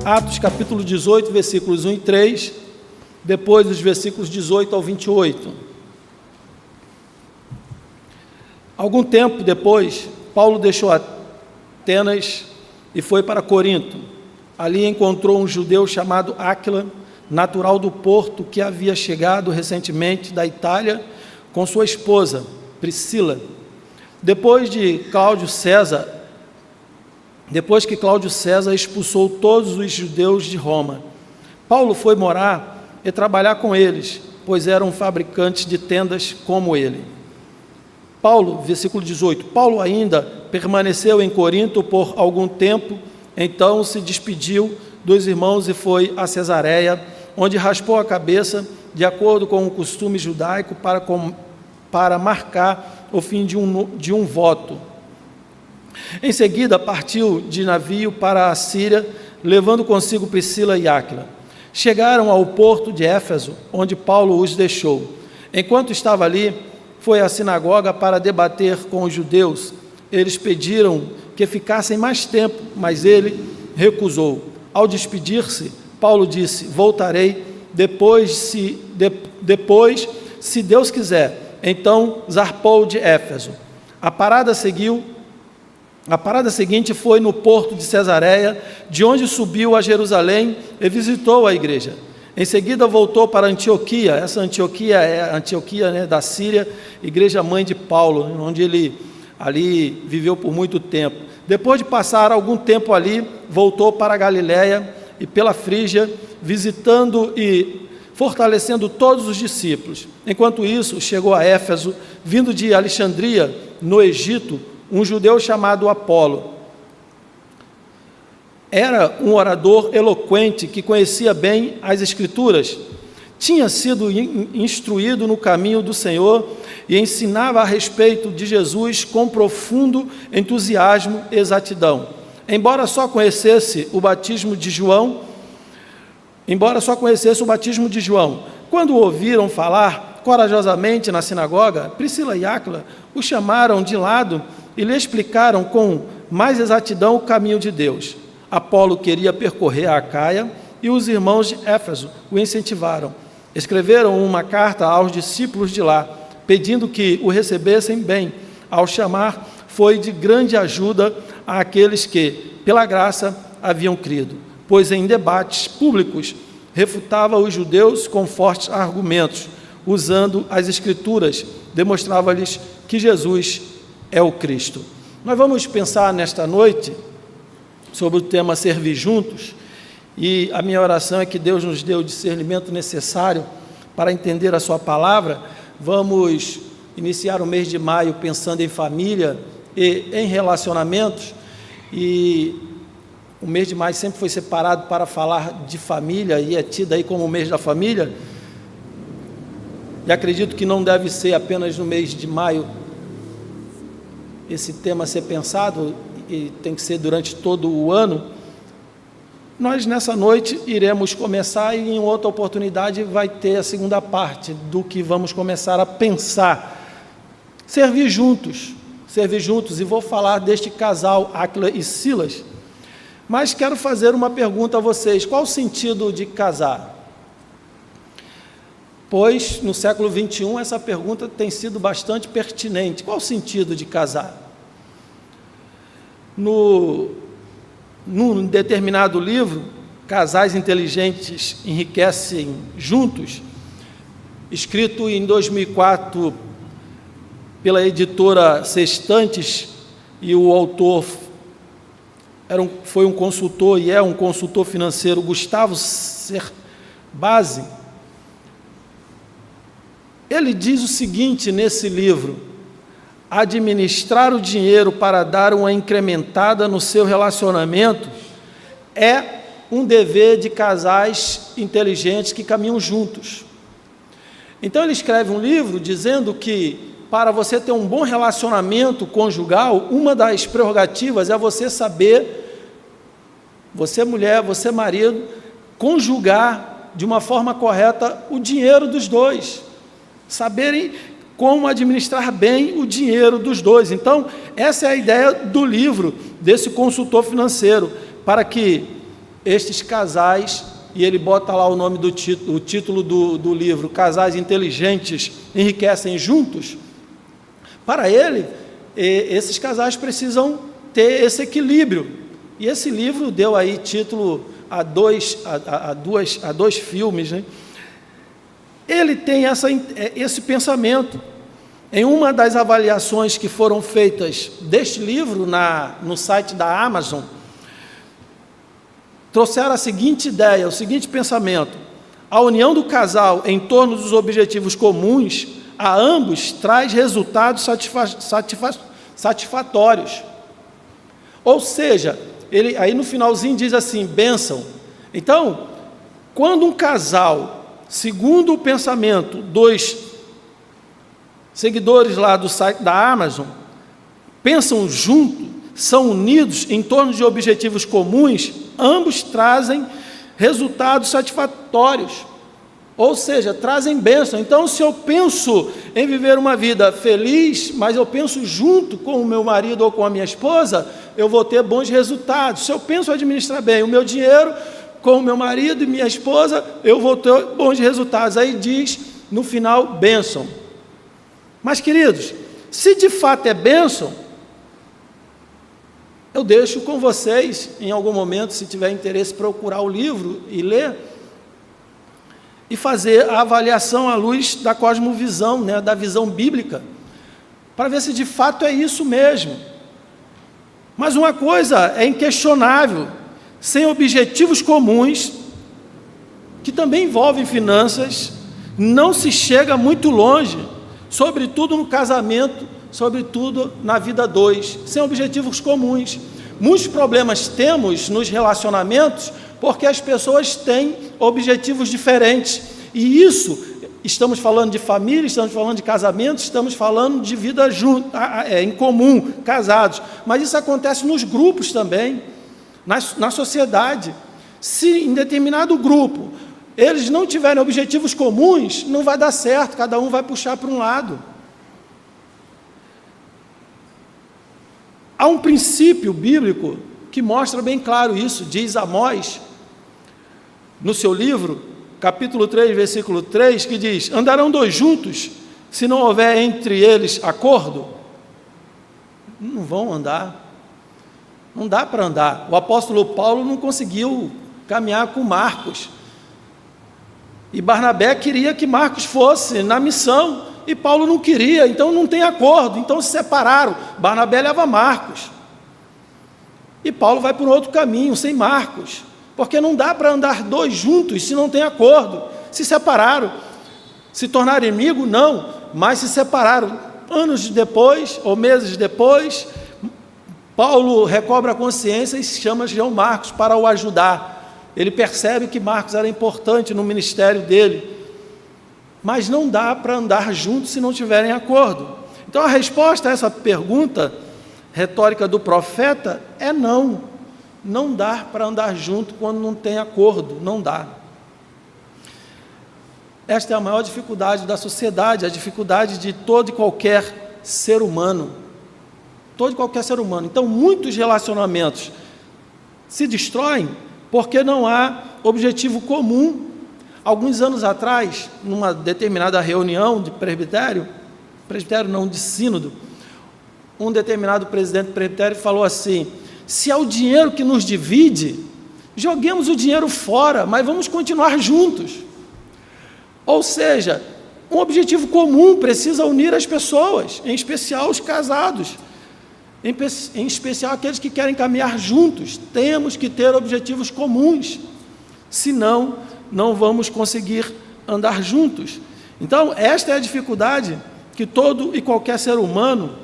Atos capítulo 18, versículos 1 e 3, depois dos versículos 18 ao 28. Algum tempo depois, Paulo deixou Atenas e foi para Corinto. Ali encontrou um judeu chamado Áquila, natural do Porto, que havia chegado recentemente da Itália com sua esposa, Priscila. Depois que Cláudio César expulsou todos os judeus de Roma, Paulo foi morar e trabalhar com eles, pois eram fabricantes de tendas como ele. Paulo, versículo 18, Paulo ainda permaneceu em Corinto por algum tempo, então se despediu dos irmãos e foi a Cesareia, onde raspou a cabeça, de acordo com o costume judaico, para marcar o fim de um voto. Em seguida, partiu de navio para a Síria, levando consigo Priscila e Áquila. Chegaram ao porto de Éfeso, onde Paulo os deixou. Enquanto estava ali, foi à sinagoga para debater com os judeus. Eles pediram que ficassem mais tempo, mas ele recusou. Ao despedir-se, Paulo disse: voltarei depois, se Deus quiser. Então zarpou de Éfeso. A parada seguinte foi no porto de Cesareia, de onde subiu a Jerusalém e visitou a igreja. Em seguida voltou para Antioquia. Essa Antioquia é a Antioquia, da Síria, igreja mãe de Paulo, onde ele ali viveu por muito tempo. Depois de passar algum tempo ali, voltou para a Galiléia e pela Frígia, visitando e fortalecendo todos os discípulos. Enquanto isso, chegou a Éfeso, vindo de Alexandria, no Egito, um judeu chamado Apolo. Era um orador eloquente que conhecia bem as Escrituras, tinha sido instruído no caminho do Senhor e ensinava a respeito de Jesus com profundo entusiasmo e exatidão. Embora só conhecesse o batismo de João, quando o ouviram falar corajosamente na sinagoga, Priscila e Áquila o chamaram de lado e lhe explicaram com mais exatidão o caminho de Deus. Apolo queria percorrer a Acaia e os irmãos de Éfeso o incentivaram. Escreveram uma carta aos discípulos de lá, pedindo que o recebessem bem. Ao chamar, foi de grande ajuda àqueles que, pela graça, haviam crido, pois em debates públicos refutava os judeus com fortes argumentos, usando as Escrituras, demonstrava-lhes que Jesus é o Cristo. Nós vamos pensar nesta noite sobre o tema servir juntos, e a minha oração é que Deus nos dê o discernimento necessário para entender a sua palavra. Vamos iniciar o mês de maio pensando em família e em relacionamentos, e o mês de maio sempre foi separado para falar de família, e é tido aí como o mês da família, e acredito que não deve ser apenas no mês de maio esse tema ser pensado, e tem que ser durante todo o ano. Nós nessa noite iremos começar, e em outra oportunidade vai ter a segunda parte do que vamos começar a pensar. Servir juntos, e vou falar deste casal, Áquila e Silas, mas quero fazer uma pergunta a vocês: qual o sentido de casar? Pois no século XXI essa pergunta tem sido bastante pertinente. Qual o sentido de casar? Num determinado livro, Casais Inteligentes Enriquecem Juntos, escrito em 2004 pela editora Sextantes, e o autor foi um consultor e é um consultor financeiro, Gustavo Cerbasi. Ele diz o seguinte nesse livro: administrar o dinheiro para dar uma incrementada no seu relacionamento é um dever de casais inteligentes que caminham juntos. Então ele escreve um livro dizendo que para você ter um bom relacionamento conjugal, uma das prerrogativas é você saber, você mulher, você marido, conjugar de uma forma correta o dinheiro dos dois, saberem como administrar bem o dinheiro dos dois. Então, essa é a ideia do livro desse consultor financeiro, para que estes casais, e ele bota lá o nome do título, o título do livro, Casais Inteligentes Enriquecem Juntos. Para ele, esses casais precisam ter esse equilíbrio. E esse livro deu aí título a dois filmes, né? Ele tem esse pensamento. Em uma das avaliações que foram feitas deste livro no site da Amazon, trouxeram a seguinte ideia, o seguinte pensamento: a união do casal em torno dos objetivos comuns a ambos traz resultados satisfatórios. Ou seja, ele aí no finalzinho diz assim, bênção. Então, quando um casal, segundo o pensamento dos seguidores lá do site da Amazon, pensam junto, são unidos em torno de objetivos comuns, ambos trazem resultados satisfatórios, ou seja, trazem bênção. Então, se eu penso em viver uma vida feliz, mas eu penso junto com o meu marido ou com a minha esposa, eu vou ter bons resultados. Se eu penso administrar bem o meu dinheiro com o meu marido e minha esposa, eu vou ter bons resultados. Aí diz, no final, bênção. Mas, queridos, se de fato é bênção, eu deixo com vocês, em algum momento, se tiver interesse, procurar o livro e ler, e fazer a avaliação à luz da cosmovisão, né, da visão bíblica, para ver se de fato é isso mesmo. Mas uma coisa é inquestionável: sem objetivos comuns, que também envolvem finanças, não se chega muito longe, sobretudo no casamento, sobretudo na vida a dois, sem objetivos comuns. Muitos problemas temos nos relacionamentos porque as pessoas têm objetivos diferentes. E isso, estamos falando de família, estamos falando de casamento, estamos falando de vida em comum, casados. Mas isso acontece nos grupos também, na sociedade. Se em determinado grupo eles não tiverem objetivos comuns, não vai dar certo, cada um vai puxar para um lado. Há um princípio bíblico que mostra bem claro isso, diz Amós, no seu livro, capítulo 3, versículo 3, que diz: andarão dois juntos, se não houver entre eles acordo? Não vão andar, não dá para andar. O apóstolo Paulo não conseguiu caminhar com Marcos, e Barnabé queria que Marcos fosse na missão, e Paulo não queria, então não tem acordo, então se separaram. Barnabé leva Marcos, e Paulo vai por um outro caminho, sem Marcos, porque não dá para andar dois juntos se não tem acordo. Se separaram, se tornaram inimigos? Não, mas se separaram. Anos depois, ou meses depois, Paulo recobra a consciência e chama João Marcos para o ajudar. Ele percebe que Marcos era importante no ministério dele, mas não dá para andar juntos se não tiverem acordo. Então a resposta a essa pergunta retórica do profeta é não. Não dá para andar junto quando não tem acordo, não dá. Esta é a maior dificuldade da sociedade, a dificuldade de todo e qualquer ser humano. Todo e qualquer ser humano. Então, muitos relacionamentos se destroem porque não há objetivo comum. Alguns anos atrás, numa determinada reunião de presbitério não, de sínodo, um determinado presidente do presbitério falou assim: se é o dinheiro que nos divide, joguemos o dinheiro fora, mas vamos continuar juntos. Ou seja, um objetivo comum precisa unir as pessoas, em especial os casados, em especial aqueles que querem caminhar juntos. Temos que ter objetivos comuns, senão não vamos conseguir andar juntos. Então, esta é a dificuldade que todo e qualquer ser humano,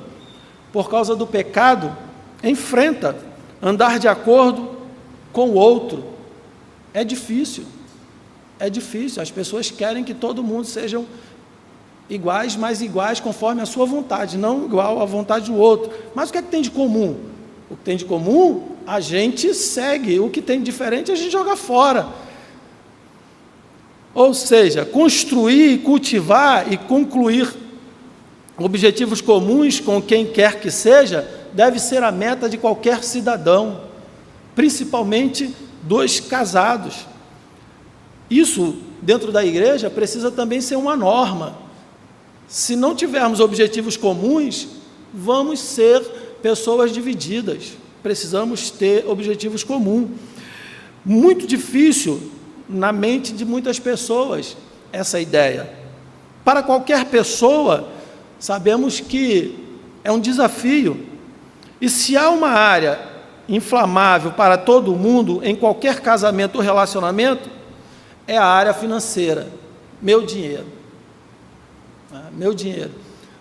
por causa do pecado, enfrenta. Andar de acordo com o outro é difícil, as pessoas querem que todo mundo sejam iguais, mas iguais conforme a sua vontade, não igual à vontade do outro. Mas o que é que tem de comum? O que tem de comum, a gente segue, o que tem de diferente, a gente joga fora. Ou seja, construir, cultivar e concluir objetivos comuns com quem quer que seja, deve ser a meta de qualquer cidadão, principalmente dois casados. Isso, dentro da igreja, precisa também ser uma norma. Se não tivermos objetivos comuns, vamos ser pessoas divididas. Precisamos ter objetivos comuns. Muito difícil na mente de muitas pessoas essa ideia. Para qualquer pessoa, sabemos que é um desafio. E se há uma área inflamável para todo mundo, em qualquer casamento ou relacionamento, é a área financeira. Meu dinheiro. Meu dinheiro.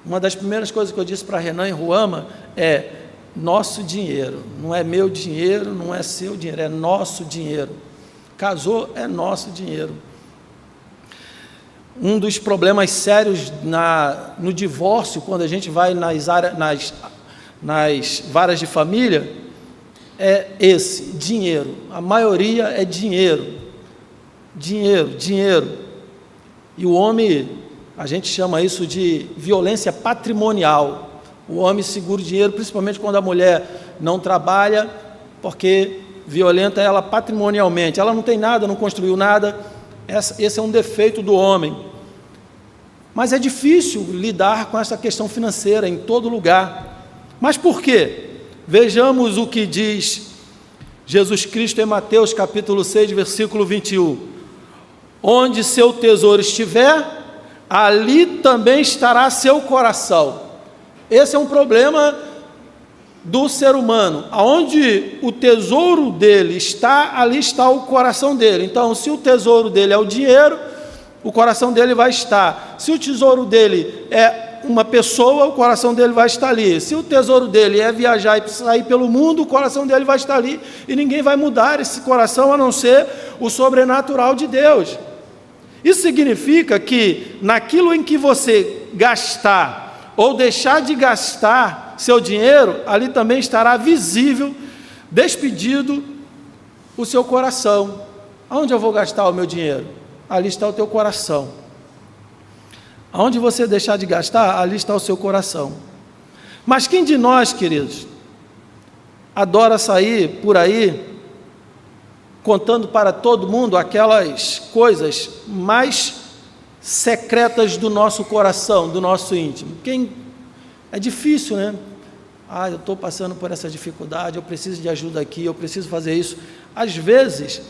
Uma das primeiras coisas que eu disse para Renan e Ruama é nosso dinheiro. Não é meu dinheiro, não é seu dinheiro, é nosso dinheiro. Casou, é nosso dinheiro. Um dos problemas sérios no divórcio, quando a gente vai nas varas de família, é esse, dinheiro. A maioria é dinheiro. Dinheiro. E o homem, a gente chama isso de violência patrimonial. O homem segura o dinheiro, principalmente quando a mulher não trabalha, porque violenta ela patrimonialmente. Ela não tem nada, não construiu nada. Esse é um defeito do homem. Mas é difícil lidar com essa questão financeira em todo lugar. Mas por quê? Vejamos o que diz Jesus Cristo em Mateus capítulo 6, versículo 21. Onde seu tesouro estiver, ali também estará seu coração. Esse é um problema do ser humano. Aonde o tesouro dele está, ali está o coração dele. Então, se o tesouro dele é o dinheiro, o coração dele vai estar. Se o tesouro dele é uma pessoa, o coração dele vai estar ali. Se o tesouro dele é viajar e sair pelo mundo, o coração dele vai estar ali. E ninguém vai mudar esse coração, a não ser o sobrenatural de Deus. Isso significa que naquilo em que você gastar ou deixar de gastar seu dinheiro, ali também estará visível, despedido, o seu coração. Aonde eu vou gastar o meu dinheiro? Ali está o teu coração. Aonde você deixar de gastar, ali está o seu coração. Mas quem de nós, queridos, adora sair por aí, contando para todo mundo aquelas coisas mais secretas do nosso coração, do nosso íntimo? É difícil, né? Eu estou passando por essa dificuldade, eu preciso de ajuda aqui, eu preciso fazer isso. Às vezes,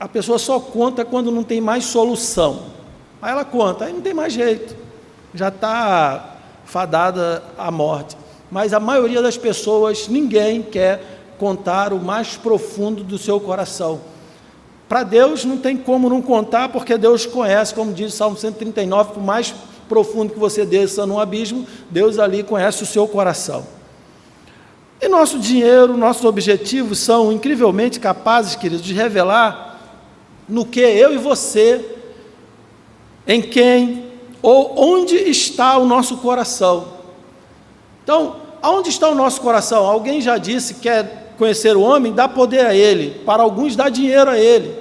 a pessoa só conta quando não tem mais solução. Aí ela conta, aí não tem mais jeito, já está fadada à morte. Mas a maioria das pessoas, ninguém quer contar o mais profundo do seu coração. Para Deus não tem como não contar, porque Deus conhece, como diz o Salmo 139, por mais profundo que você desça num abismo, Deus ali conhece o seu coração. E nosso dinheiro, nossos objetivos são incrivelmente capazes, queridos, de revelar no que eu e você, em quem ou onde está o nosso coração. Então, aonde está o nosso coração? Alguém já disse que quer conhecer o homem, dá poder a ele, para alguns dá dinheiro a ele.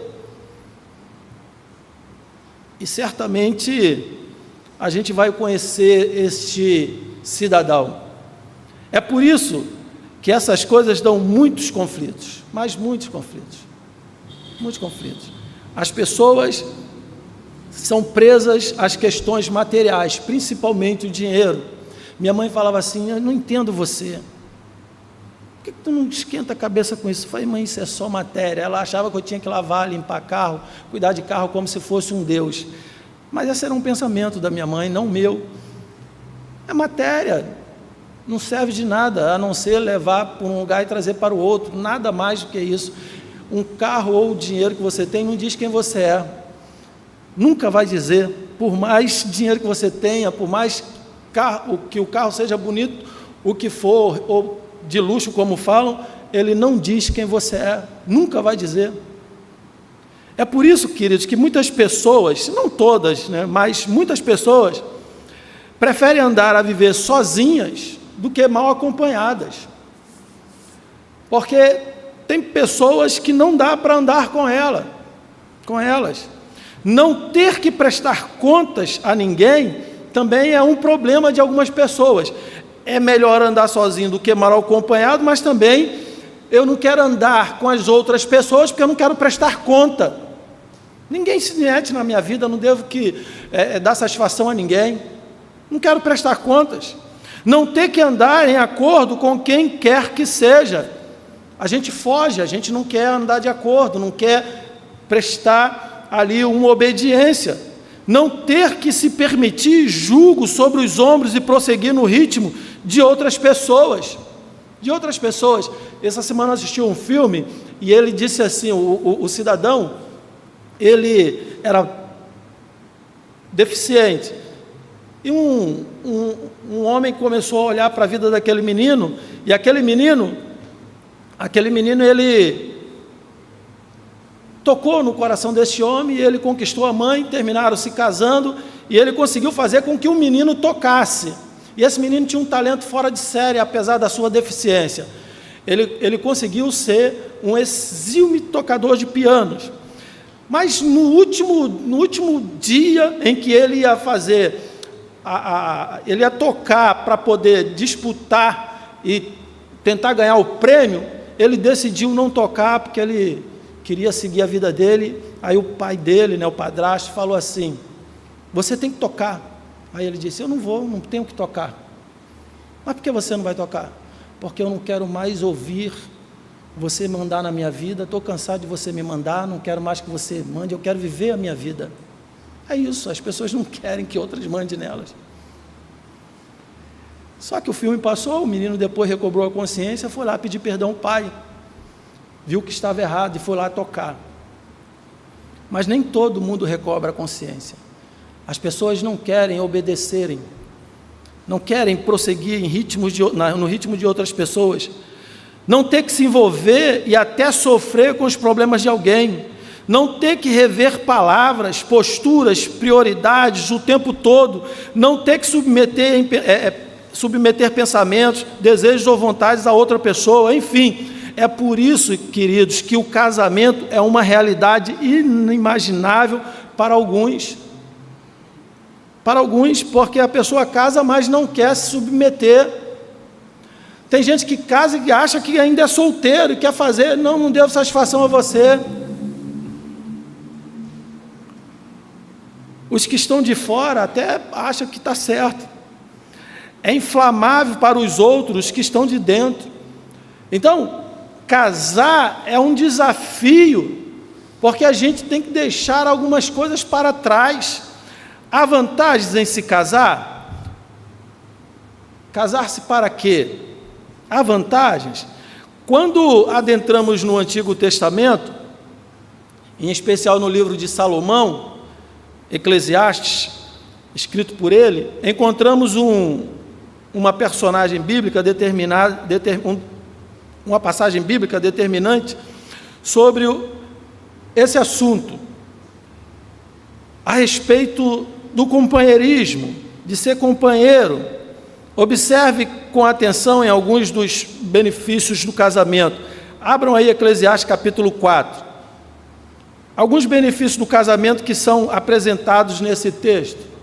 E certamente a gente vai conhecer este cidadão. É por isso que essas coisas dão muitos conflitos, mas muitos conflitos. As pessoas são presas às questões materiais, principalmente o dinheiro. Minha mãe falava assim: eu não entendo você. Por que tu não esquenta a cabeça com isso? Eu falei: mãe, isso é só matéria. Ela achava que eu tinha que lavar, limpar carro, cuidar de carro como se fosse um Deus. Mas esse era um pensamento da minha mãe, não meu. É matéria, não serve de nada, a não ser levar para um lugar e trazer para o outro, nada mais do que isso. Um carro ou o dinheiro que você tem não diz quem você é. Nunca vai dizer, por mais dinheiro que você tenha, por mais que o carro seja bonito, o que for, ou de luxo como falam, ele não diz quem você é, nunca vai dizer. É por isso, queridos, que muitas pessoas, não todas, né, mas muitas pessoas, preferem andar a viver sozinhas do que mal acompanhadas. Porque tem pessoas que não dá para andar com elas. Não ter que prestar contas a ninguém também é um problema de algumas pessoas. É melhor andar sozinho do que mal acompanhado, mas também eu não quero andar com as outras pessoas porque eu não quero prestar conta. Ninguém se mete na minha vida, não devo dar satisfação a ninguém. Não quero prestar contas. Não ter que andar em acordo com quem quer que seja. A gente foge, a gente não quer andar de acordo, não quer prestar ali uma obediência. Não ter que se permitir julgo sobre os ombros e prosseguir no ritmo de outras pessoas. Essa semana eu assisti um filme e ele disse assim, o cidadão, ele era deficiente. E um homem começou a olhar para a vida daquele menino, e aquele menino ele tocou no coração desse homem, e ele conquistou a mãe, terminaram se casando, e ele conseguiu fazer com que o menino tocasse. E esse menino tinha um talento fora de série, apesar da sua deficiência. Ele conseguiu ser um exímio tocador de pianos. Mas no último dia em que ele ia fazer, ele ia tocar para poder disputar e tentar ganhar o prêmio, ele decidiu não tocar porque ele queria seguir a vida dele. Aí o pai dele, o padrasto, falou assim: você tem que tocar. Aí ele disse: eu não tenho que tocar. Mas por que você não vai tocar? Porque eu não quero mais ouvir você mandar na minha vida, estou cansado de você me mandar, não quero mais que você mande, eu quero viver a minha vida. É isso, as pessoas não querem que outras mandem nelas. Só que o filme passou, o menino depois recobrou a consciência, foi lá pedir perdão ao pai, viu que estava errado e foi lá tocar. Mas nem todo mundo recobra a consciência. As pessoas não querem obedecerem, não querem prosseguir no ritmo de outras pessoas, não ter que se envolver e até sofrer com os problemas de alguém, não ter que rever palavras, posturas, prioridades o tempo todo, não ter que submeter pensamentos, desejos ou vontades a outra pessoa, enfim. É por isso, queridos, que o casamento é uma realidade inimaginável para alguns. Para alguns, porque a pessoa casa, mas não quer se submeter. Tem gente que casa e acha que ainda é solteiro e quer fazer, não devo satisfação a você. Os que estão de fora até acham que está certo. É inflamável para os outros que estão de dentro. Então, casar é um desafio, porque a gente tem que deixar algumas coisas para trás. Há vantagens em se casar? Casar-se para quê? Há vantagens? Quando adentramos no Antigo Testamento, em especial no livro de Salomão, Eclesiastes, escrito por ele, encontramos uma personagem bíblica uma passagem bíblica determinante sobre esse assunto, a respeito do companheirismo, de ser companheiro. Observe com atenção em alguns dos benefícios do casamento. Abram aí Eclesiastes capítulo 4. Alguns benefícios do casamento que são apresentados nesse texto.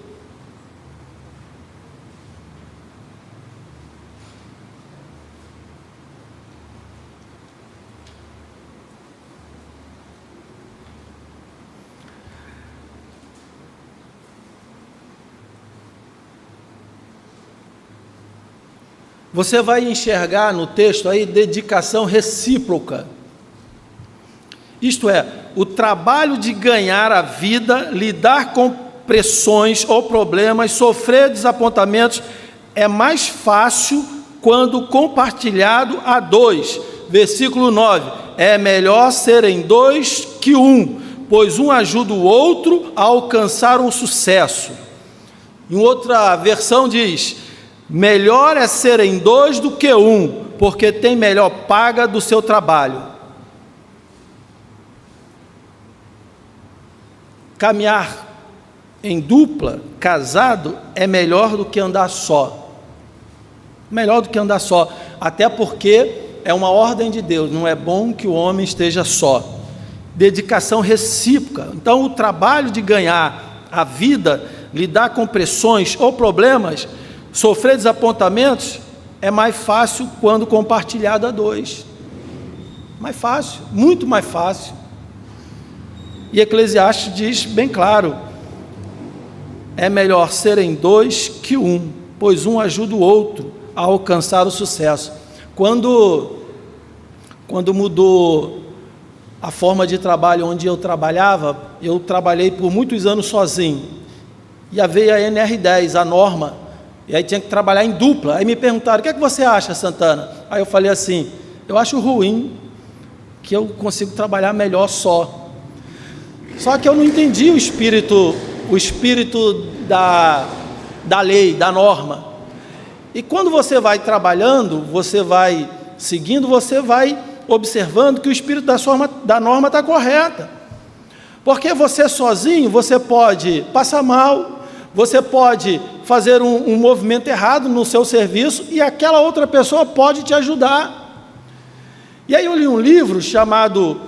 Você vai enxergar no texto aí dedicação recíproca. Isto é, o trabalho de ganhar a vida, lidar com pressões ou problemas, sofrer desapontamentos, é mais fácil quando compartilhado a dois. Versículo 9, é melhor serem dois que um, pois um ajuda o outro a alcançar o sucesso. Em outra versão diz, melhor é serem dois do que um, porque tem melhor paga do seu trabalho. Caminhar em dupla, casado, é melhor do que andar só. Melhor do que andar só, até porque é uma ordem de Deus, não é bom que o homem esteja só. Dedicação recíproca. Então, o trabalho de ganhar a vida, lidar com pressões ou problemas, sofrer desapontamentos, é mais fácil quando compartilhado a dois. Mais fácil, muito mais fácil. E Eclesiastes diz bem claro: é melhor serem dois que um, pois um ajuda o outro a alcançar o sucesso. Quando mudou a forma de trabalho onde eu trabalhei por muitos anos sozinho, e veio a NR10, a norma, e aí tinha que trabalhar em dupla. Aí me perguntaram: o que é que você acha, Santana? Aí eu falei assim: eu acho ruim, que eu consigo trabalhar melhor só. Só que eu não entendi o espírito da lei, da norma. E quando você vai trabalhando, você vai seguindo, você vai observando que o espírito da norma está correta. Porque você sozinho, você pode passar mal, você pode fazer um movimento errado no seu serviço, e aquela outra pessoa pode te ajudar. E aí eu li um livro chamado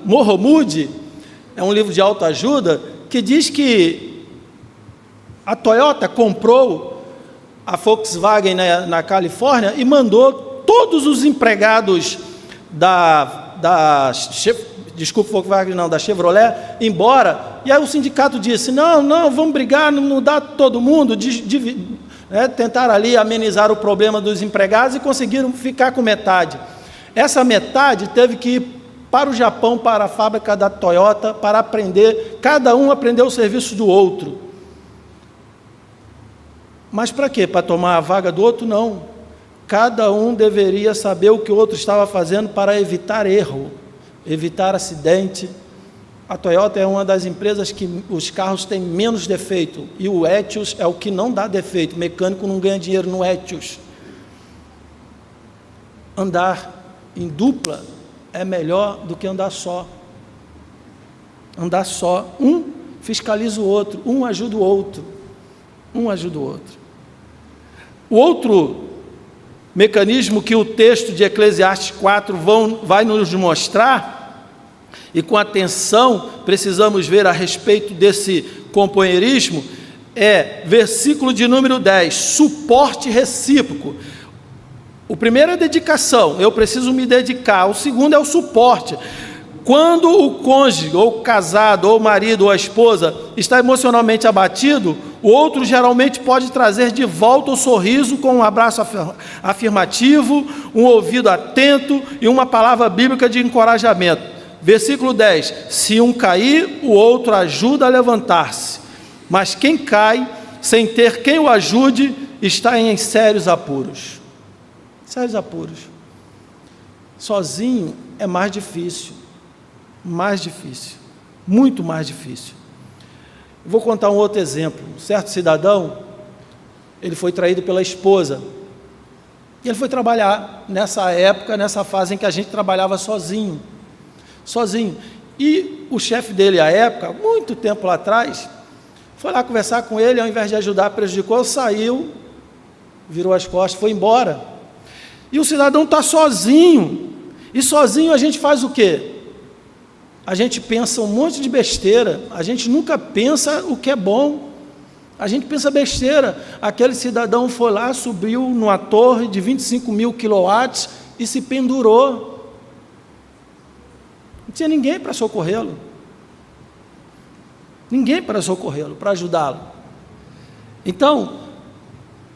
Morromud, é um livro de autoajuda, que diz que a Toyota comprou a Volkswagen na Califórnia e mandou todos os empregados da Chevrolet embora. E aí o sindicato disse: não, vamos brigar, não dá todo mundo, tentaram ali amenizar o problema dos empregados e conseguiram ficar com metade. Essa metade teve que ir para o Japão, para a fábrica da Toyota, para aprender, cada um aprendeu o serviço do outro. Mas para quê? Para tomar a vaga do outro? Não. Cada um deveria saber o que o outro estava fazendo para evitar erro, evitar acidente. A Toyota é uma das empresas que os carros têm menos defeito, e o Etios é o que não dá defeito. O mecânico não ganha dinheiro no Etios. Andar em dupla é melhor do que andar só. Andar só, um fiscaliza o outro, um ajuda o outro, um ajuda o outro. O outro mecanismo que o texto de Eclesiastes 4 vai nos mostrar, e com atenção precisamos ver a respeito desse companheirismo, é versículo de número 10, suporte recíproco. O primeiro é dedicação, eu preciso me dedicar. O segundo é o suporte. Quando o cônjuge, ou o casado, ou o marido, ou a esposa está emocionalmente abatido, o outro geralmente pode trazer de volta o sorriso com um abraço afirmativo, um ouvido atento e uma palavra bíblica de encorajamento. Versículo 10, se um cair, o outro ajuda a levantar-se, mas quem cai, sem ter quem o ajude, está em sérios apuros. Sérios apuros. Sozinho é mais difícil, muito mais difícil. Vou contar um outro exemplo. Um certo cidadão, ele foi traído pela esposa, e ele foi trabalhar nessa época, nessa fase em que a gente trabalhava sozinho, e o chefe dele à época, muito tempo lá atrás, foi lá conversar com ele, ao invés de ajudar, prejudicou, saiu, virou as costas, foi embora, e o cidadão está sozinho, e sozinho a gente faz o quê? A gente pensa um monte de besteira, a gente nunca pensa o que é bom, a gente pensa besteira. Aquele cidadão foi lá, subiu numa torre de 25 mil quilowatts e se pendurou. Não tinha ninguém para socorrê-lo, para ajudá-lo. Então,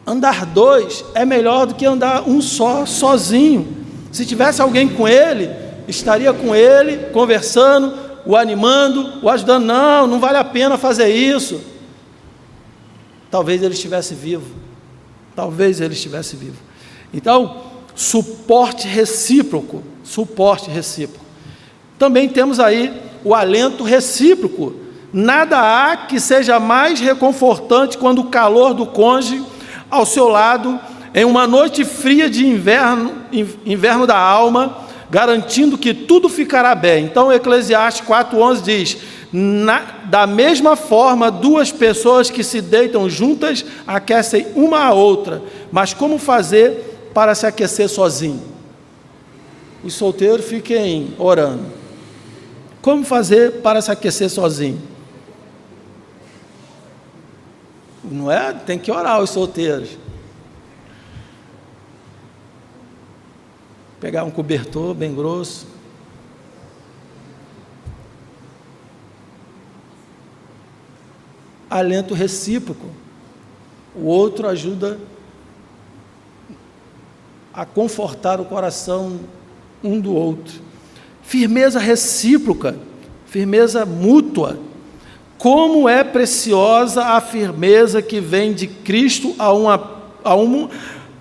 andar dois é melhor do que andar um só, sozinho. Se tivesse alguém com ele, estaria com ele, conversando, o animando, o ajudando. Não vale a pena fazer isso. Talvez ele estivesse vivo. Então, suporte recíproco. Também temos aí o alento recíproco. Nada há que seja mais reconfortante quando o calor do cônjuge ao seu lado, em uma noite fria de inverno da alma, garantindo que tudo ficará bem. Então, Eclesiastes 4:11 diz: da mesma forma, duas pessoas que se deitam juntas aquecem uma a outra, mas como fazer para se aquecer sozinho? Os solteiros fiquem orando. Como fazer para se aquecer sozinho? Não é? Tem que orar os solteiros. pegar um cobertor bem grosso. Alento recíproco. O outro ajuda a confortar o coração um do outro. Firmeza recíproca, firmeza mútua. Como é preciosa a firmeza que vem de Cristo a um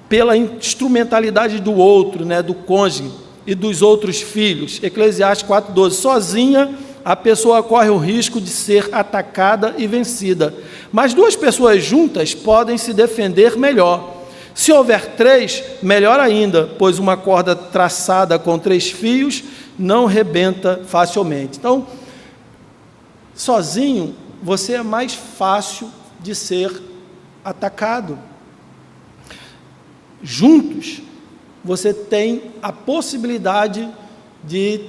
pela instrumentalidade do outro, né, do cônjuge e dos outros filhos. Eclesiastes 4,12. Sozinha, a pessoa corre o risco de ser atacada e vencida. Mas duas pessoas juntas podem se defender melhor. Se houver três, melhor ainda, pois uma corda traçada com 3 fios não rebenta facilmente. Então, sozinho, você é mais fácil de ser atacado. Juntos, você tem a possibilidade de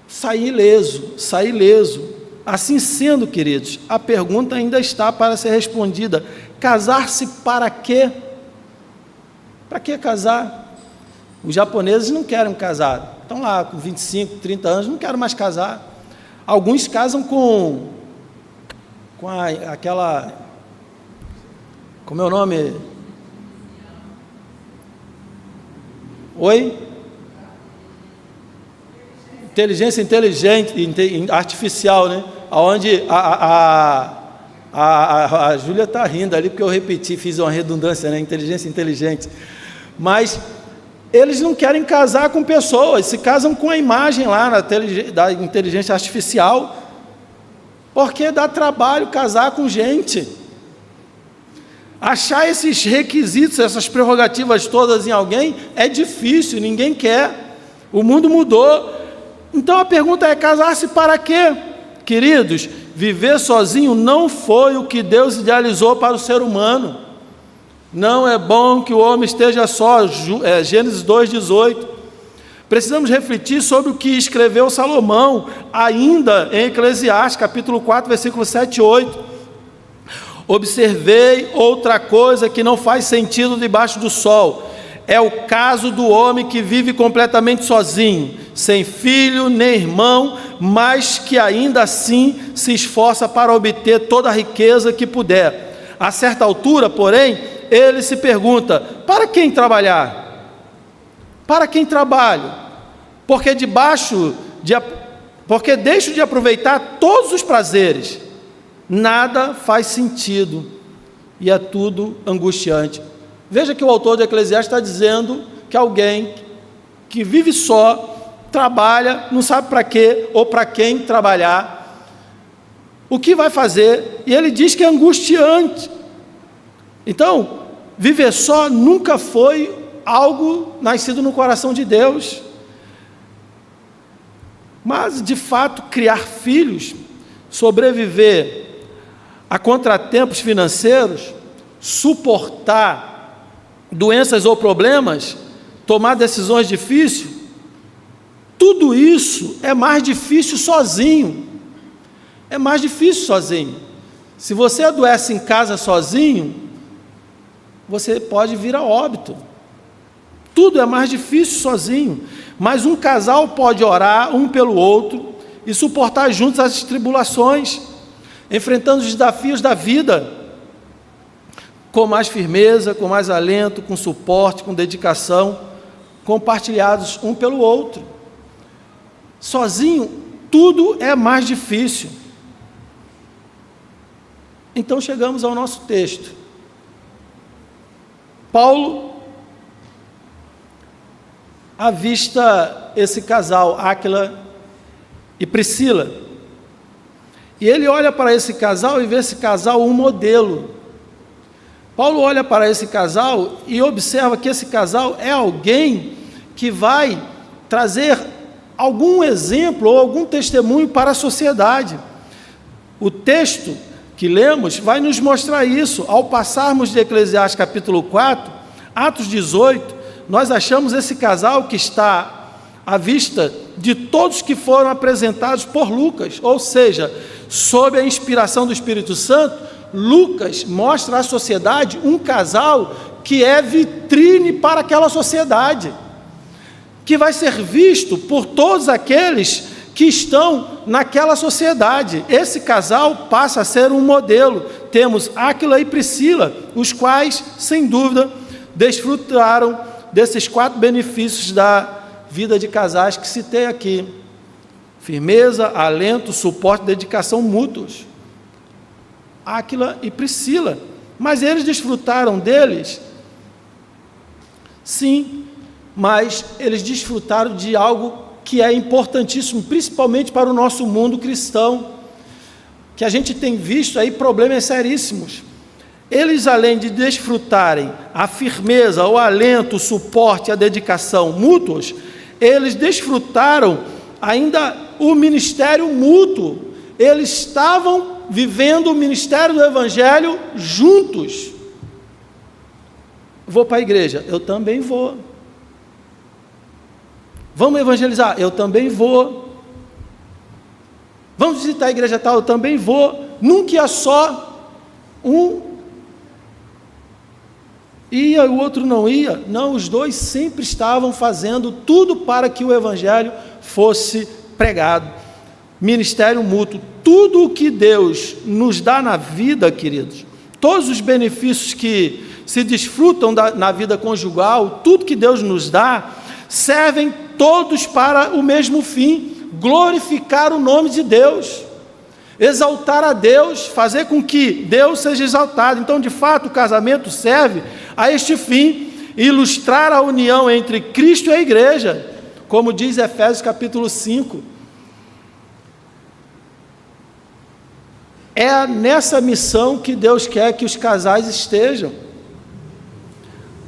sair ileso. Assim sendo, queridos, a pergunta ainda está para ser respondida: casar-se para quê? Para que casar? Os japoneses não querem casar, estão lá com 25, 30 anos, não querem mais casar. Alguns casam com aquela, como é o nome? Oi? Inteligência inteligente, artificial, né? Onde a Júlia está rindo ali, porque eu repeti, fiz uma redundância, né? Inteligência inteligente. Mas eles não querem casar com pessoas, se casam com a imagem lá da inteligência artificial, porque dá trabalho casar com gente. Achar esses requisitos, essas prerrogativas todas em alguém é difícil, ninguém quer. O mundo mudou. Então a pergunta é: casar-se para quê? Queridos, viver sozinho não foi o que Deus idealizou para o ser humano. Não é bom que o homem esteja só, Gênesis 2,18. Precisamos refletir sobre o que escreveu Salomão, ainda em Eclesiastes, capítulo 4, versículos 7 e 8. Observei outra coisa que não faz sentido debaixo do sol. É o caso do homem que vive completamente sozinho, sem filho nem irmão, mas que ainda assim se esforça para obter toda a riqueza que puder. A certa altura, porém, ele se pergunta: para quem trabalhar? Para quem trabalho? Porque deixo de aproveitar todos os prazeres. Nada faz sentido e é tudo angustiante. Veja que o autor de Eclesiastes está dizendo que alguém que vive só, trabalha, não sabe para quê ou para quem trabalhar, o que vai fazer, e ele diz que é angustiante. Então, viver só nunca foi algo nascido no coração de Deus. Mas, de fato, criar filhos, sobreviver a contratempos financeiros, suportar doenças ou problemas, tomar decisões difíceis, tudo isso é mais difícil sozinho. É mais difícil sozinho. Se você adoece em casa sozinho, você pode vir a óbito. Tudo é mais difícil sozinho. Mas um casal pode orar um pelo outro e suportar juntos as tribulações, enfrentando os desafios da vida, com mais firmeza, com mais alento, com suporte, com dedicação, compartilhados um pelo outro. Sozinho, tudo é mais difícil. Então chegamos ao nosso texto. Paulo avista esse casal, Áquila e Priscila, e ele olha para esse casal e vê esse casal um modelo. Paulo olha para esse casal e observa que esse casal é alguém que vai trazer algum exemplo ou algum testemunho para a sociedade. O texto que lemos vai nos mostrar isso. Ao passarmos de Eclesiastes capítulo 4, Atos 18, nós achamos esse casal que está à vista de todos que foram apresentados por Lucas, ou seja, sob a inspiração do Espírito Santo, Lucas mostra à sociedade um casal que é vitrine para aquela sociedade, que vai ser visto por todos aqueles que estão naquela sociedade. Esse casal passa a ser um modelo. Temos Áquila e Priscila, os quais, sem dúvida, desfrutaram desses 4 benefícios da vida de casais que citei aqui: firmeza, alento, suporte, dedicação mútuos. Áquila e Priscila. Mas eles desfrutaram deles? Sim, mas eles desfrutaram de algo que é importantíssimo, principalmente para o nosso mundo cristão, que a gente tem visto aí problemas seríssimos. Eles, além de desfrutarem a firmeza, o alento, o suporte, a dedicação mútuos, eles desfrutaram ainda o ministério mútuo. Eles estavam vivendo o ministério do Evangelho juntos. Vou para a igreja, eu também vou. Vamos evangelizar, eu também vou. Vamos visitar a igreja tal, eu também vou. Nunca ia só um ia, o outro não ia. Não, os dois sempre estavam fazendo tudo para que o Evangelho fosse pregado. Ministério mútuo. Tudo o que Deus nos dá na vida, queridos, todos os benefícios que se desfrutam na vida conjugal, tudo que Deus nos dá, servem todos para o mesmo fim: glorificar o nome de Deus, exaltar a Deus, fazer com que Deus seja exaltado. Então, de fato, o casamento serve a este fim: ilustrar a união entre Cristo e a igreja, como diz Efésios capítulo 5. É nessa missão que Deus quer que os casais estejam,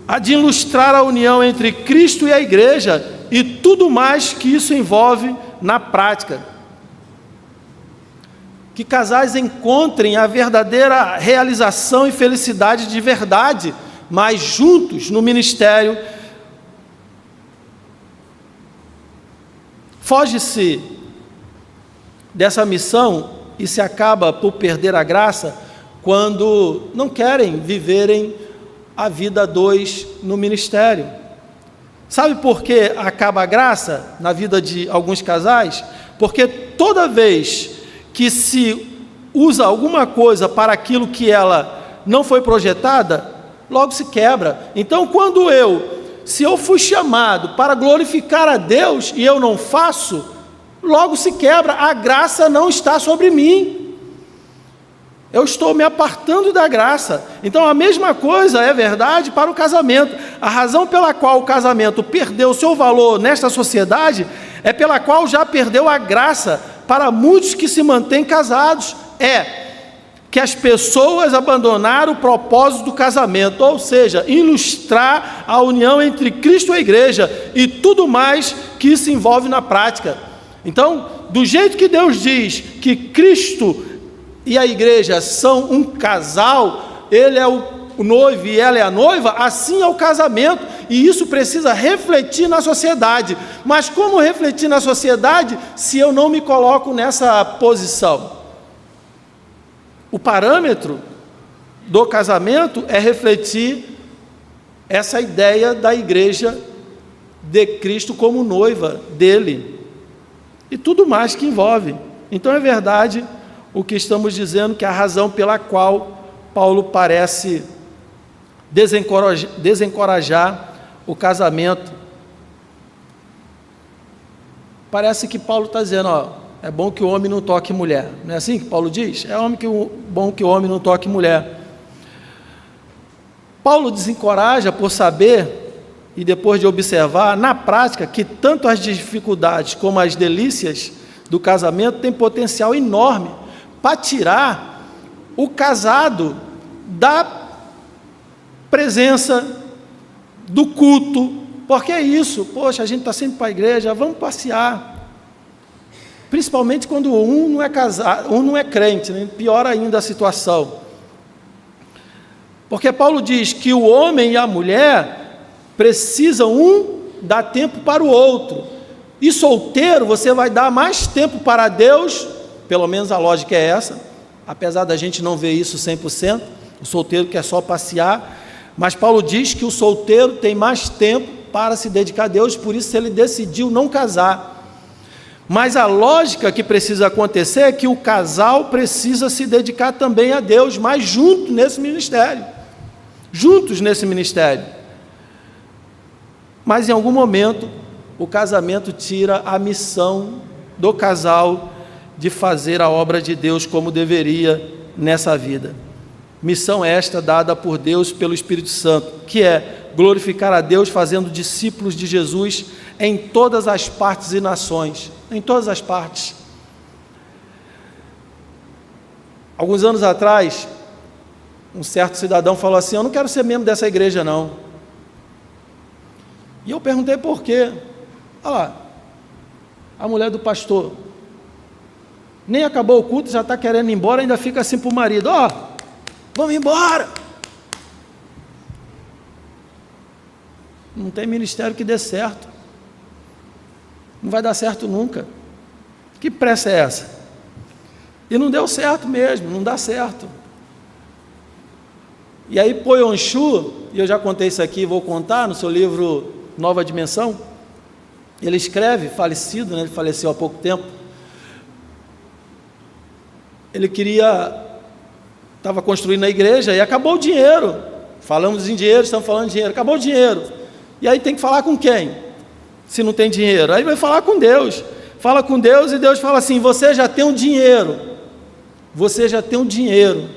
a de ilustrar a união entre Cristo e a igreja, e tudo mais que isso envolve na prática. Que casais encontrem a verdadeira realização e felicidade de verdade, mas juntos no ministério. Foge-se dessa missão e se acaba por perder a graça quando não querem viverem a vida a dois no ministério. Sabe por que acaba a graça na vida de alguns casais? Porque toda vez que se usa alguma coisa para aquilo que ela não foi projetada, logo se quebra. Então, se eu fui chamado para glorificar a Deus e eu não faço, logo se quebra. A graça não está sobre mim. Eu estou me apartando da graça. Então, a mesma coisa é verdade para o casamento. A razão pela qual o casamento perdeu o seu valor nesta sociedade é pela qual já perdeu a graça para muitos que se mantêm casados. É que as pessoas abandonaram o propósito do casamento, ou seja, ilustrar a união entre Cristo e a igreja e tudo mais que isso envolve na prática. Então, do jeito que Deus diz que Cristo e a igreja são um casal, ele é o noivo e ela é a noiva, assim é o casamento, e isso precisa refletir na sociedade. Mas como refletir na sociedade se eu não me coloco nessa posição? O parâmetro do casamento é refletir essa ideia da igreja de Cristo como noiva dele, e tudo mais que envolve. Então é verdade o que estamos dizendo, que a razão pela qual Paulo parece desencorajar o casamento. Parece que Paulo está dizendo, é bom que o homem não toque mulher. Não é assim que Paulo diz? Bom que o homem não toque mulher. Paulo desencoraja por saber, e depois de observar, na prática, que tanto as dificuldades como as delícias do casamento têm potencial enorme para tirar o casado da presença, do culto. Porque é isso, poxa, a gente está sempre para a igreja, vamos passear. Principalmente quando um não é casado, um não é crente, né? Pior ainda a situação. Porque Paulo diz que o homem e a mulher precisam dar tempo para o outro. E solteiro, você vai dar mais tempo para Deus, pelo menos a lógica é essa, apesar da gente não ver isso 100%, o solteiro quer só passear, mas Paulo diz que o solteiro tem mais tempo para se dedicar a Deus, por isso ele decidiu não casar. Mas a lógica que precisa acontecer é que o casal precisa se dedicar também a Deus, mas juntos nesse ministério. Mas em algum momento, o casamento tira a missão do casal de fazer a obra de Deus como deveria nessa vida. Missão esta dada por Deus pelo Espírito Santo, que é glorificar a Deus fazendo discípulos de Jesus em todas as partes e nações, em todas as partes. Alguns anos atrás, um certo cidadão falou assim: eu não quero ser membro dessa igreja não. E eu perguntei por quê. Olha lá, a mulher do pastor, nem acabou o culto, já está querendo ir embora, ainda fica assim para o marido: ó, vamos embora. Não tem ministério que dê certo, não vai dar certo nunca. Que pressa é essa? E não deu certo mesmo, não dá certo. E aí Poyonshu, e eu já contei isso aqui, vou contar no seu livro Nova Dimensão, ele escreve, falecido, né, ele faleceu há pouco tempo, ele estava construindo a igreja e acabou o dinheiro. Falamos em dinheiro, estamos falando de dinheiro, acabou o dinheiro. E aí tem que falar com quem? Se não tem dinheiro, aí vai falar com Deus. Fala com Deus e Deus fala assim: você já tem um dinheiro. Você já tem um dinheiro.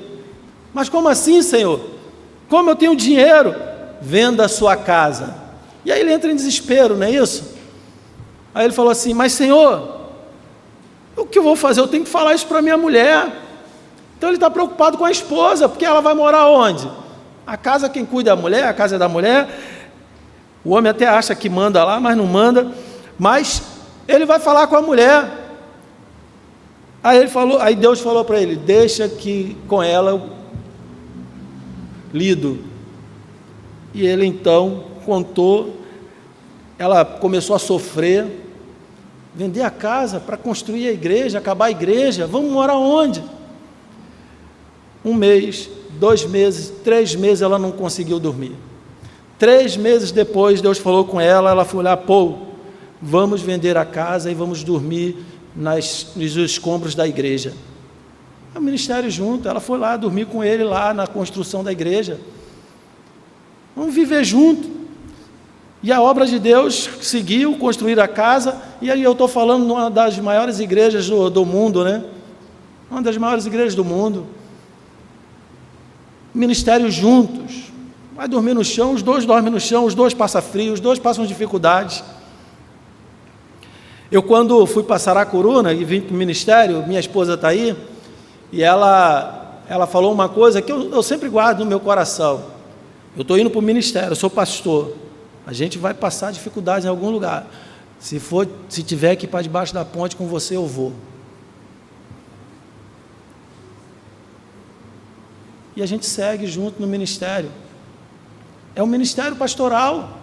Mas como assim, Senhor? Como eu tenho dinheiro? Venda a sua casa. E aí ele entra em desespero, não é isso? Aí ele falou assim: mas Senhor, o que eu vou fazer? Eu tenho que falar isso para minha mulher. Então ele está preocupado com a esposa, porque ela vai morar onde? A casa, quem cuida é a mulher, a casa é da mulher. O homem até acha que manda lá, mas não manda. Mas ele vai falar com a mulher. Aí Deus falou para ele: deixa que com ela lido. E ele então contou. Ela começou a sofrer. Vender a casa para construir a igreja, acabar a igreja. Vamos morar onde? 1 mês, 2 meses, 3 meses ela não conseguiu dormir. 3 meses depois Deus falou com ela, ela foi olhar: pô, vamos vender a casa e vamos dormir nos escombros da igreja. O ministério junto, ela foi lá dormir com ele lá na construção da igreja. Vamos viver junto. E a obra de Deus seguiu, construir a casa, e aí eu estou falando de uma das maiores igrejas do mundo, né? Uma das maiores igrejas do mundo. Ministérios juntos. Vai dormir no chão, os dois dormem no chão, os dois passam frio, os dois passam dificuldades. Eu, quando fui para Saracuruna e vim para o ministério, minha esposa está aí, e ela falou uma coisa que eu sempre guardo no meu coração. Eu estou indo para o ministério, eu sou pastor. A gente vai passar dificuldades em algum lugar. Se tiver que ir para debaixo da ponte com você, eu vou. E a gente segue junto no ministério. É um ministério pastoral.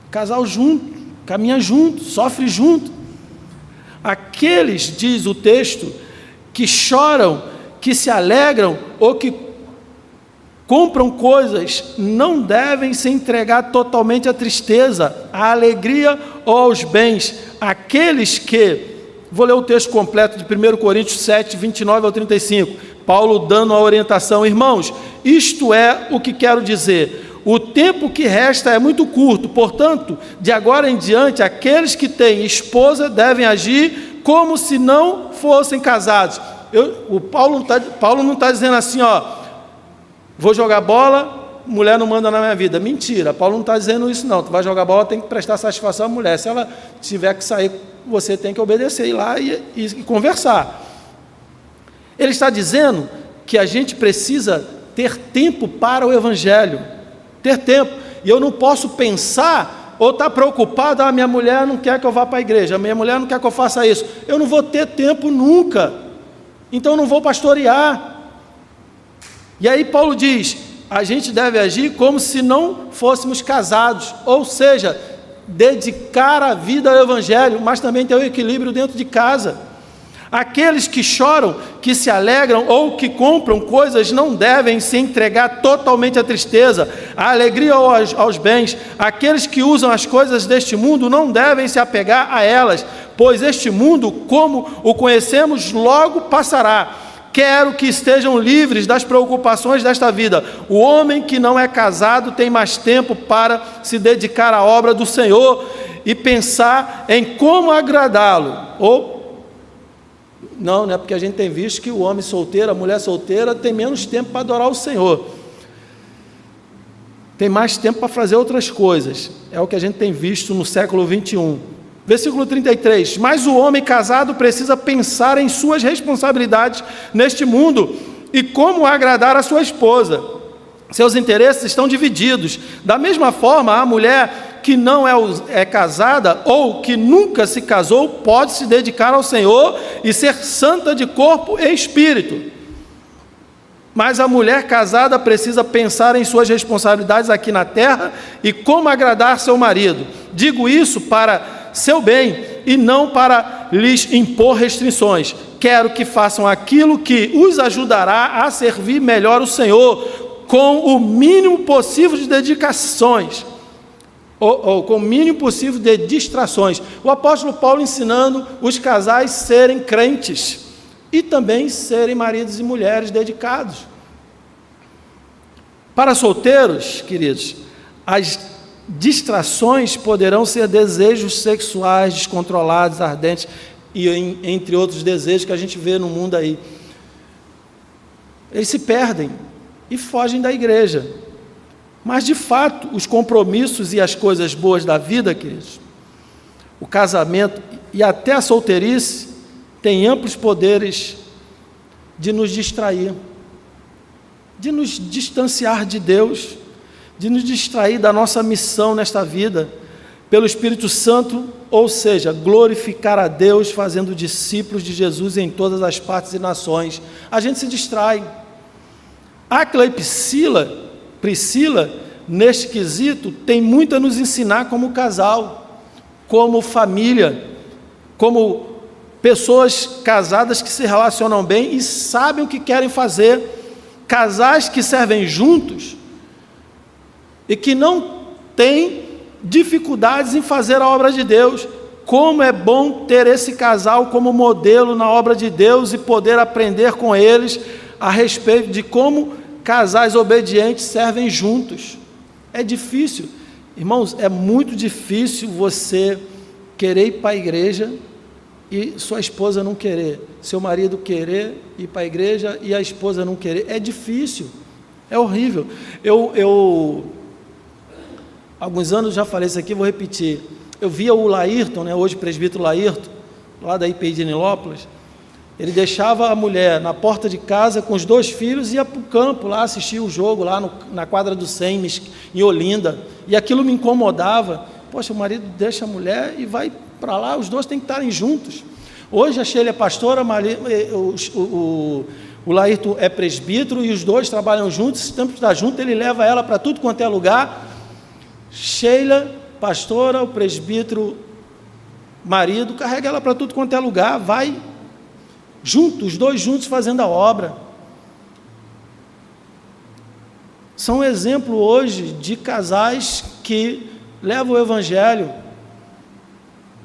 Casal junto, caminha junto, sofre junto. Aqueles, diz o texto, que choram, que se alegram ou que compram coisas, não devem se entregar totalmente à tristeza, à alegria ou aos bens. Aqueles que, vou ler o texto completo de 1 Coríntios 7, 29 ao 35, Paulo dando a orientação: irmãos, isto é o que quero dizer, o tempo que resta é muito curto, portanto, de agora em diante, aqueles que têm esposa devem agir como se não fossem casados. Paulo não está dizendo assim, ó, vou jogar bola, mulher não manda na minha vida. Mentira, Paulo não está dizendo isso não. Tu vai jogar bola, tem que prestar satisfação à mulher. Se ela tiver que sair, você tem que obedecer, ir lá e conversar. Ele está dizendo que a gente precisa ter tempo para o evangelho. Ter tempo. E eu não posso pensar ou estar preocupado: minha mulher não quer que eu vá para a igreja, minha mulher não quer que eu faça isso. Eu não vou ter tempo nunca. Então eu não vou pastorear. E aí Paulo diz: a gente deve agir como se não fôssemos casados, ou seja, dedicar a vida ao evangelho, mas também ter o equilíbrio dentro de casa. Aqueles que choram, que se alegram ou que compram coisas não devem se entregar totalmente à tristeza, à alegria ou aos bens. Aqueles que usam as coisas deste mundo não devem se apegar a elas, pois este mundo, como o conhecemos, logo passará. Quero que estejam livres das preocupações desta vida. O homem que não é casado tem mais tempo para se dedicar à obra do Senhor e pensar em como agradá-lo. Não é porque a gente tem visto que o homem solteiro, a mulher solteira tem menos tempo para adorar o Senhor. Tem mais tempo para fazer outras coisas. É o que a gente tem visto no século 21. Versículo 33. Mas o homem casado precisa pensar em suas responsabilidades neste mundo e como agradar a sua esposa. Seus interesses estão divididos. Da mesma forma, a mulher que não é casada ou que nunca se casou pode se dedicar ao Senhor e ser santa de corpo e espírito. Mas a mulher casada precisa pensar em suas responsabilidades aqui na terra e como agradar seu marido. Digo isso para seu bem e não para lhes impor restrições. Quero que façam aquilo que os ajudará a servir melhor o Senhor, com o mínimo possível de dedicações, ou com o mínimo possível de distrações. O apóstolo Paulo ensinando os casais serem crentes e também serem maridos e mulheres dedicados. Para solteiros, queridos, as distrações poderão ser desejos sexuais descontrolados, ardentes, e entre outros desejos que a gente vê no mundo aí. Eles se perdem e fogem da igreja. Mas, de fato, os compromissos e as coisas boas da vida, queridos, o casamento e até a solteirice, têm amplos poderes de nos distrair, de nos distanciar de Deus, de nos distrair da nossa missão nesta vida, pelo Espírito Santo, ou seja, glorificar a Deus fazendo discípulos de Jesus em todas as partes e nações. A gente se distrai. Áquila e Priscila, neste quesito, tem muito a nos ensinar como casal, como família, como pessoas casadas que se relacionam bem e sabem o que querem fazer, casais que servem juntos e que não têm dificuldades em fazer a obra de Deus. Como é bom ter esse casal como modelo na obra de Deus e poder aprender com eles a respeito de como casais obedientes servem juntos. É difícil, irmãos, é muito difícil você querer ir para a igreja e sua esposa não querer, seu marido querer ir para a igreja e a esposa não querer. É difícil, é horrível. Eu alguns anos já falei isso aqui, vou repetir. Eu via o Laírton, hoje presbítero Laírton, lá da IPI de Nilópolis. Ele deixava a mulher na porta de casa com os 2 filhos e ia para o campo lá assistir o jogo lá na quadra do SEM, em Olinda. E aquilo me incomodava. Poxa, o marido deixa a mulher e vai para lá, os 2 têm que estarem juntos. Hoje a Sheila é pastora, o Laírton é presbítero e os 2 trabalham juntos. Se tempo está junto, ele leva ela para tudo quanto é lugar. Sheila, pastora, o presbítero, marido, carrega ela para tudo quanto é lugar, vai juntos, os 2 juntos fazendo a obra. São um exemplo hoje de casais que levam o evangelho.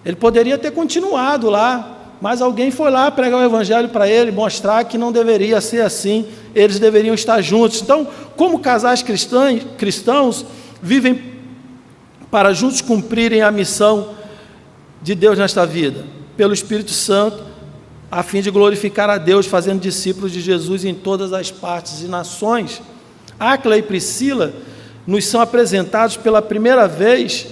Ele poderia ter continuado lá, mas alguém foi lá pregar o evangelho para ele, mostrar que não deveria ser assim, eles deveriam estar juntos. Então, como casais cristãos vivem para juntos cumprirem a missão de Deus nesta vida, pelo Espírito Santo, a fim de glorificar a Deus, fazendo discípulos de Jesus em todas as partes e nações. Áquila e Priscila nos são apresentados pela primeira vez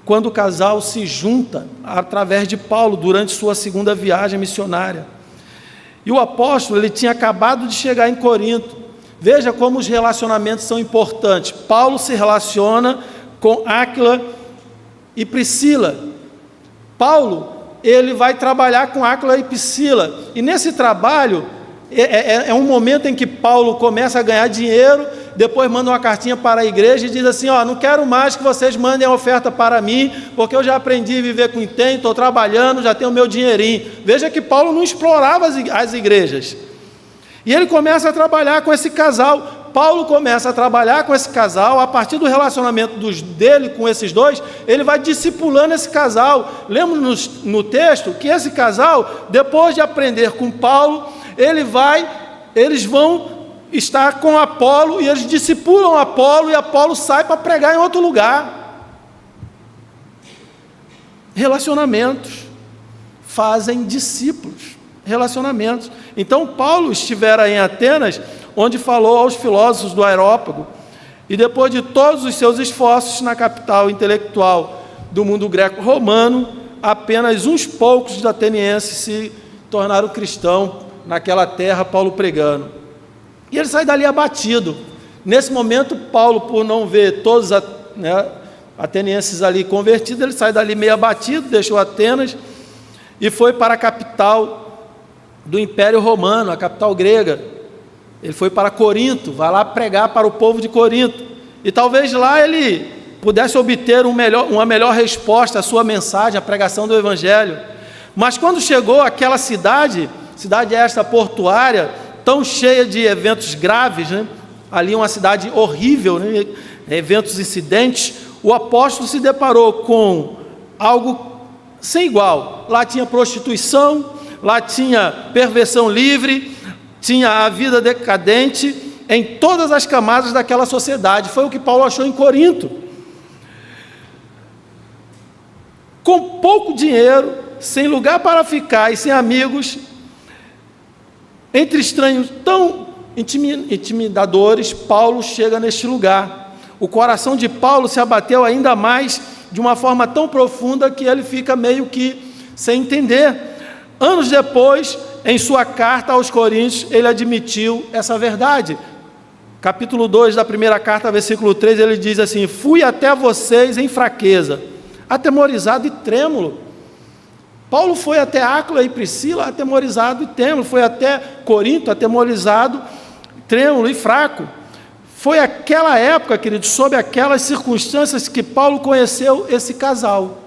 quando o casal se junta através de Paulo durante sua segunda viagem missionária. E o apóstolo, ele tinha acabado de chegar em Corinto. Veja como os relacionamentos são importantes. Paulo se relaciona com Áquila e Priscila. Paulo, ele vai trabalhar com Áquila e Priscila, e nesse trabalho, é um momento em que Paulo começa a ganhar dinheiro, depois manda uma cartinha para a igreja e diz assim: não quero mais que vocês mandem a oferta para mim, porque eu já aprendi a viver com intento, estou trabalhando, já tenho meu dinheirinho. Veja que Paulo não explorava as igrejas. E ele começa a trabalhar com esse casal. Paulo começa a trabalhar com esse casal, a partir do relacionamento dele com esses dois, ele vai discipulando esse casal. Lemos no texto que esse casal, depois de aprender com Paulo, eles vão estar com Apolo, e eles discipulam Apolo, e Apolo sai para pregar em outro lugar. Relacionamentos fazem discípulos, relacionamentos. Então Paulo estivera em Atenas, onde falou aos filósofos do Areópago, e depois de todos os seus esforços na capital intelectual do mundo greco-romano, apenas uns poucos atenienses se tornaram cristãos naquela terra, Paulo pregando. E ele sai dali abatido. Nesse momento, Paulo, por não ver todos os atenienses ali convertidos, ele sai dali meio abatido, deixou Atenas e foi para a capital do Império Romano, a capital grega. Ele foi para Corinto, vai lá pregar para o povo de Corinto, e talvez lá ele pudesse obter uma melhor resposta à sua mensagem, à pregação do Evangelho. Mas quando chegou àquela cidade esta portuária, tão cheia de eventos graves, ali uma cidade horrível, eventos, incidentes, o apóstolo se deparou com algo sem igual. Lá tinha prostituição, lá tinha perversão livre, tinha a vida decadente em todas as camadas daquela sociedade. Foi o que Paulo achou em Corinto. Com pouco dinheiro, sem lugar para ficar e sem amigos, entre estranhos tão intimidadores, Paulo chega neste lugar. O coração de Paulo se abateu ainda mais, de uma forma tão profunda que ele fica meio que sem entender. Anos depois, em sua carta aos Coríntios, ele admitiu essa verdade. Capítulo 2 da primeira carta, versículo 3, ele diz assim: fui até vocês em fraqueza, atemorizado e trêmulo. Paulo foi até Áquila e Priscila atemorizado e trêmulo, foi até Corinto atemorizado, trêmulo e fraco. Foi aquela época, queridos, sob aquelas circunstâncias que Paulo conheceu esse casal.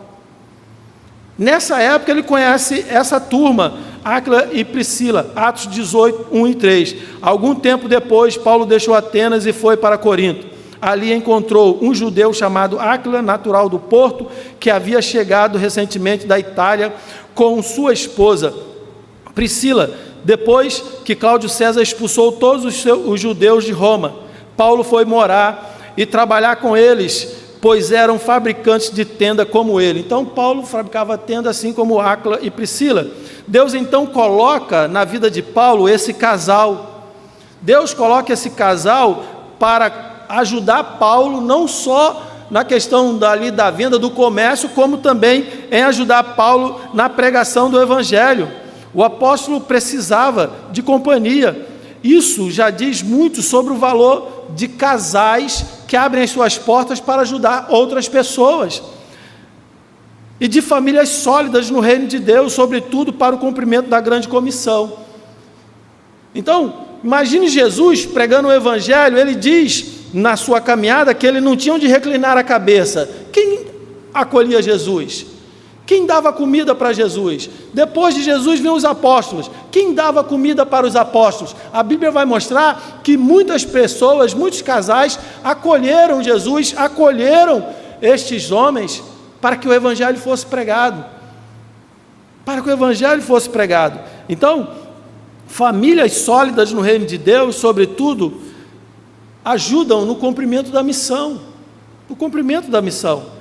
Nessa época ele conhece essa turma, Áquila e Priscila, Atos 18, 1 e 3. Algum tempo depois, Paulo deixou Atenas e foi para Corinto. Ali encontrou um judeu chamado Áquila, natural do Porto, que havia chegado recentemente da Itália com sua esposa Priscila, depois que Cláudio César expulsou todos os judeus de Roma. Paulo foi morar e trabalhar com eles, pois eram fabricantes de tenda como ele. Então Paulo fabricava tenda assim como Áquila e Priscila. Deus então coloca na vida de Paulo esse casal. Deus coloca esse casal para ajudar Paulo, não só na questão da venda, do comércio, como também em ajudar Paulo na pregação do Evangelho. O apóstolo precisava de companhia. Isso já diz muito sobre o valor de casais que abrem as suas portas para ajudar outras pessoas, e de famílias sólidas no reino de Deus, sobretudo para o cumprimento da grande comissão. Então, imagine Jesus pregando o Evangelho. Ele diz na sua caminhada que ele não tinha onde reclinar a cabeça. Quem acolhia Jesus? Quem dava comida para Jesus? Depois de Jesus vinham os apóstolos. Quem dava comida para os apóstolos? A Bíblia vai mostrar que muitas pessoas, muitos casais acolheram Jesus, acolheram estes homens para que o Evangelho fosse pregado. Para que o Evangelho fosse pregado. Então, famílias sólidas no reino de Deus, sobretudo, ajudam no cumprimento da missão. No cumprimento da missão.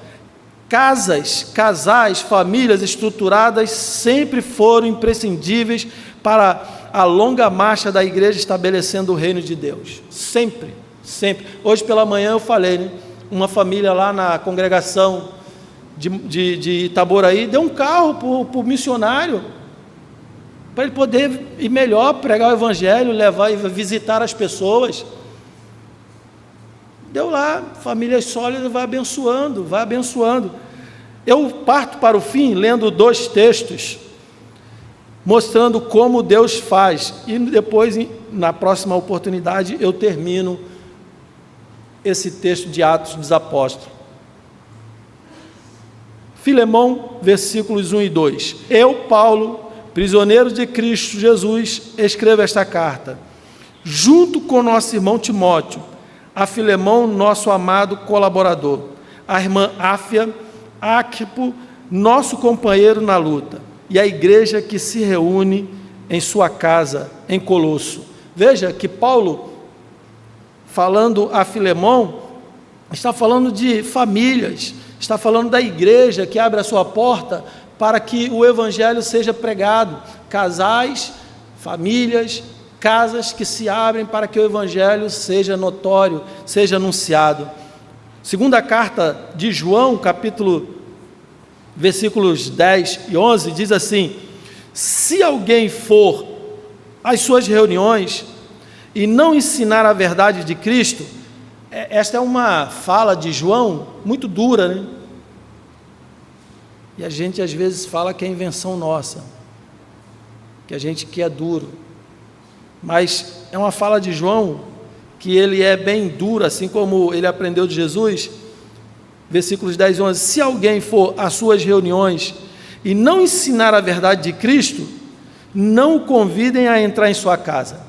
Casais, famílias estruturadas sempre foram imprescindíveis para a longa marcha da igreja estabelecendo o reino de Deus. Sempre, sempre. Hoje pela manhã eu falei, uma família lá na congregação de Itaboraí deu um carro para o missionário, para ele poder ir melhor pregar o Evangelho, levar e visitar as pessoas. Deu lá, famílias sólidas, vai abençoando, vai abençoando. Eu parto para o fim lendo 2 textos, mostrando como Deus faz, e depois, na próxima oportunidade, eu termino esse texto de Atos dos Apóstolos. Filemão, versículos 1 e 2. Eu, Paulo, prisioneiro de Cristo Jesus, escrevo esta carta, junto com nosso irmão Timóteo, a Filemão, nosso amado colaborador, a irmã Áfia, Arquipo, nosso companheiro na luta, e a igreja que se reúne em sua casa, em Colosso. Veja que Paulo, falando a Filemão, está falando de famílias, está falando da igreja que abre a sua porta para que o evangelho seja pregado. Casais, famílias, casas que se abrem para que o evangelho seja notório, seja anunciado. Segunda carta de João, versículos 10 e 11, diz assim: se alguém for às suas reuniões e não ensinar a verdade de Cristo. Esta é uma fala de João muito dura, né? E a gente às vezes fala que é invenção nossa, que a gente que é duro, mas é uma fala de João que ele é bem duro, assim como ele aprendeu de Jesus. Versículos 10 e 11, se alguém for às suas reuniões e não ensinar a verdade de Cristo, não o convidem a entrar em sua casa.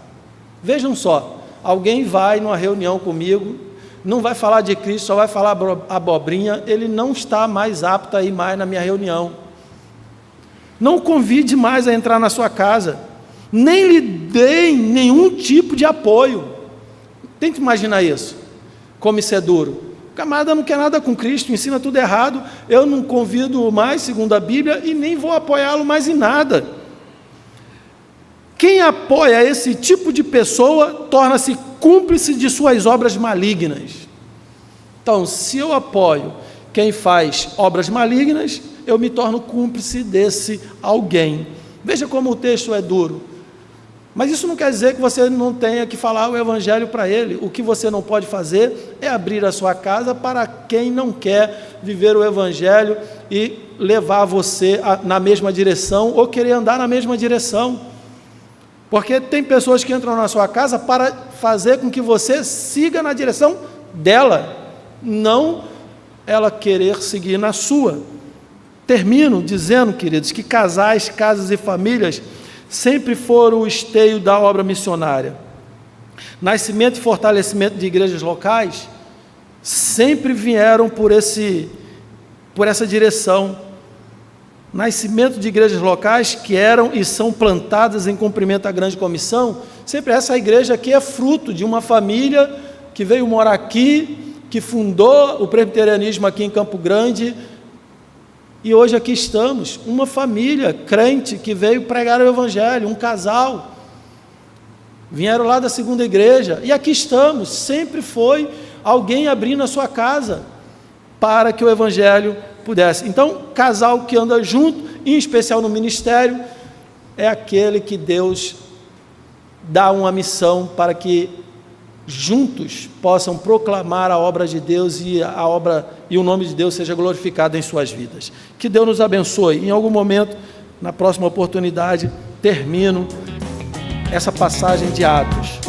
Vejam só, alguém vai numa reunião comigo, não vai falar de Cristo, só vai falar abobrinha, ele não está mais apto a ir mais na minha reunião. Não convide mais a entrar na sua casa, nem lhe deem nenhum tipo de apoio. Tente imaginar isso, como isso é duro. O camarada não quer nada com Cristo, ensina tudo errado, eu não convido mais, segundo a Bíblia, e nem vou apoiá-lo mais em nada. Quem apoia esse tipo de pessoa torna-se cúmplice de suas obras malignas. Então, se eu apoio quem faz obras malignas, eu me torno cúmplice desse alguém. Veja como o texto é duro. Mas isso não quer dizer que você não tenha que falar o evangelho para ele. O que você não pode fazer é abrir a sua casa para quem não quer viver o evangelho e levar você na mesma direção ou querer andar na mesma direção. Porque tem pessoas que entram na sua casa para fazer com que você siga na direção dela, não ela querer seguir na sua. Termino dizendo, queridos, que casais, casas e famílias sempre foram o esteio da obra missionária. Nascimento e fortalecimento de igrejas locais sempre vieram por essa direção. Nascimento de igrejas locais que eram e são plantadas em cumprimento à grande comissão, sempre essa igreja aqui é fruto de uma família que veio morar aqui, que fundou o presbiterianismo aqui em Campo Grande, e hoje aqui estamos, uma família crente que veio pregar o evangelho, um casal, vieram lá da segunda igreja, e aqui estamos, sempre foi alguém abrindo a sua casa, para que o evangelho pudesse. Então, casal que anda junto, em especial no ministério, é aquele que Deus dá uma missão para que juntos possam proclamar a obra de Deus e o nome de Deus seja glorificado em suas vidas. Que Deus nos abençoe. Em algum momento, na próxima oportunidade, termino essa passagem de Atos.